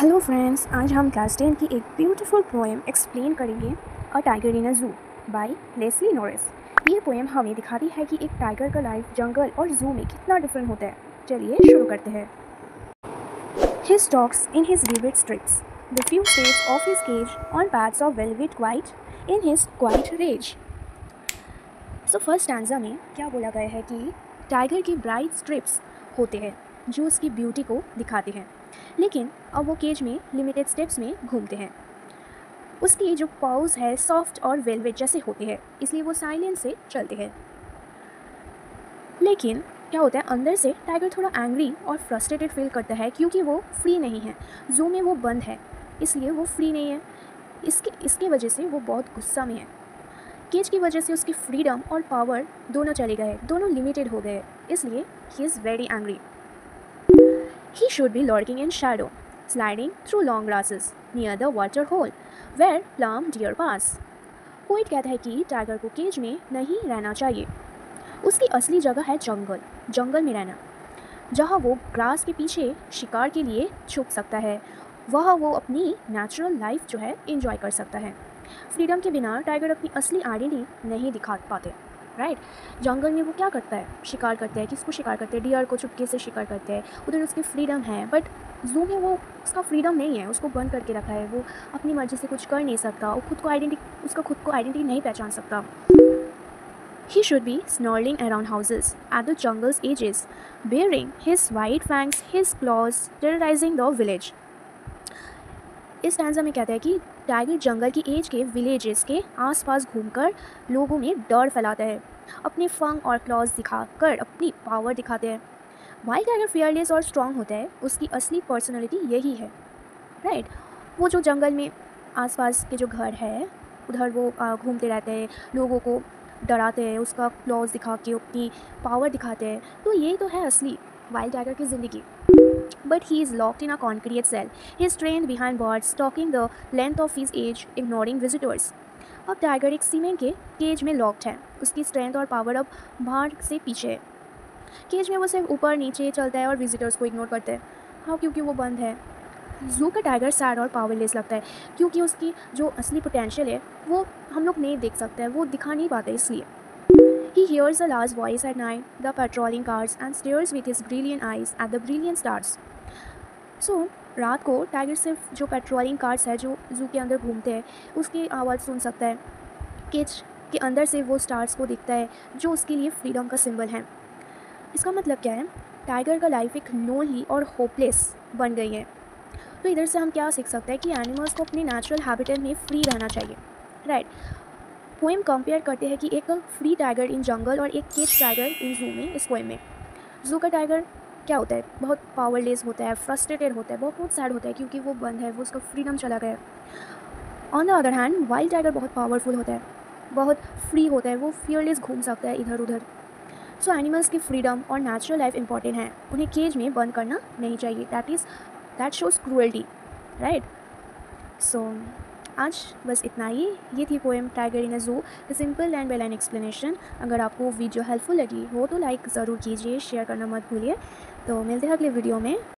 Hello friends, आज हम class 10 की एक ब्यूटीफुल पोएम एक्सप्लेन करेंगे, अ टाइगर इन अ जू बाय लेस्ली नॉरिस। ये पोएम हमें दिखाती है कि एक टाइगर का लाइफ जंगल और जू में कितना डिफरेंट होता है। चलिए शुरू करते हैं। He stalks in his vivid strips, the few stays of his cage on paths of velvet white in his quiet rage. So first stanza में क्या बोला गया है कि टाइगर की ब्राइट स्ट्रिप्स होते हैं जो उसकी ब्यूटी को दिखाते हैं, लेकिन अब वो केज में लिमिटेड स्टेप्स में घूमते हैं। उसकी जो पाउज है सॉफ्ट और वेलवेट जैसे होते हैं, इसलिए वो साइलेंस से चलते हैं। लेकिन क्या होता है, अंदर से टाइगर थोड़ा एंग्री और फ्रस्ट्रेटेड फील करता है क्योंकि वो फ्री नहीं है। जू में वो बंद है, इसलिए वो फ्री नहीं है। इसके वजह से वो बहुत गुस्सा में है। केज की वजह से उसकी फ्रीडम और पावर दोनों चले गए, दोनों लिमिटेड हो गए, इसलिए he is very angry. He should be lurking in shadow, sliding through long grasses near the water hole where plum deer pass. Poet कहता है कि टाइगर को केज में नहीं रहना चाहिए। उसकी असली जगह है जंगल, जंगल में रहना, जहाँ वो ग्रास के पीछे शिकार के लिए छुप सकता है। वहाँ वो अपनी नेचुरल लाइफ जो है एंजॉय कर सकता है। फ्रीडम के बिना टाइगर अपनी असली आइडेंटिटी नहीं दिखा पाते, राइट। जंगल में वो क्या करता है, शिकार करते हैं। किसको शिकार करते हैं? डियर को चुपके से शिकार करते हैं। उधर उसकी फ्रीडम है, बट जू में वो उसका फ्रीडम नहीं है, उसको बंद करके रखा है। वो अपनी मर्जी से कुछ कर नहीं सकता, वो उसका खुद को आइडेंटिटी नहीं पहचान सकता। He should be snarling around houses at the jungle's edges, baring his white fangs, his claws, terrorizing the village. इस स्टैंजा में कहता है कि टाइगर जंगल की एज के विलेजेस के आसपास घूमकर लोगों में डर फैलाता है, अपने फंग और क्लॉज दिखाकर अपनी पावर दिखाते हैं। वाइल्ड टाइगर फियरलेस और स्ट्रॉन्ग होता है, उसकी असली पर्सनालिटी यही है, राइट। वो जो जंगल में आसपास के जो घर है उधर वो घूमते रहते हैं, लोगों को डराते हैं, उसका क्लॉज दिखा के अपनी पावर दिखाते हैं। तो ये तो है असली वाइल्ड टाइगर की ज़िंदगी। But he is locked in a concrete cell. He is trained behind bars, stalking the length of his age, ignoring visitors. अब टाइगर एक सीमेंट के केज में लॉक्ड है। उसकी स्ट्रेंथ और पावर अब बाहर से पीछे है। केज में वो सिर्फ ऊपर नीचे चलता है और विजिटर्स को इग्नोर करता है। हाँ, क्योंकि वो बंद है। जू का टाइगर सैड और पावरलेस लगता है क्योंकि उसकी जो असली पोटेंशियल है वो हम लोग नहीं देख सकते हैं, वो दिखा नहीं पाते, इसलिए। He hears a large voice at night, the patrolling cars, and stares with his brilliant eyes at the brilliant stars. So, रात को टाइगर सिर्फ जो पेट्रोलिंग कार्स है जो जू के अंदर घूमते हैं उसकी आवाज़ सुन सकता है। केज के अंदर से वो स्टार्स को दिखता है जो उसके लिए फ्रीडम का सिंबल है। इसका मतलब क्या है? टाइगर का लाइफ एक लोनली और होपलेस बन गई है। तो इधर से हम क्या सीख सकते हैं कि एनिमल्स को अपने नेचुरल हैबिटेट में फ्री रहना चाहिए, राइट। पोएम कंपेयर करते हैं कि एक फ्री टाइगर इन जंगल और एक केज टाइगर इन जू में। इस पोएम में जू का टाइगर क्या होता है? बहुत पावरलेस होता है, फ्रस्ट्रेटेड होता है, बहुत सैड होता है क्योंकि वो बंद है, वो उसका फ्रीडम चला गया। On the other hand wild tiger बहुत पावरफुल होता है, बहुत फ्री होता है, वो फियरलेस घूम सकता है इधर उधर। सो एनिमल्स की फ्रीडम और नेचुरल लाइफ इंपॉर्टेंट है, उन्हें केज में बंद करना नहीं चाहिए। That shows cruelty, right. So आज बस इतना ही। ये थी पोएम टाइगर इन अ जू, the simple line by line explanation. अगर आपको वीडियो हेल्पफुल लगी हो तो लाइक ज़रूर कीजिए, शेयर करना मत भूलिए। तो मिलते हैं अगले वीडियो में।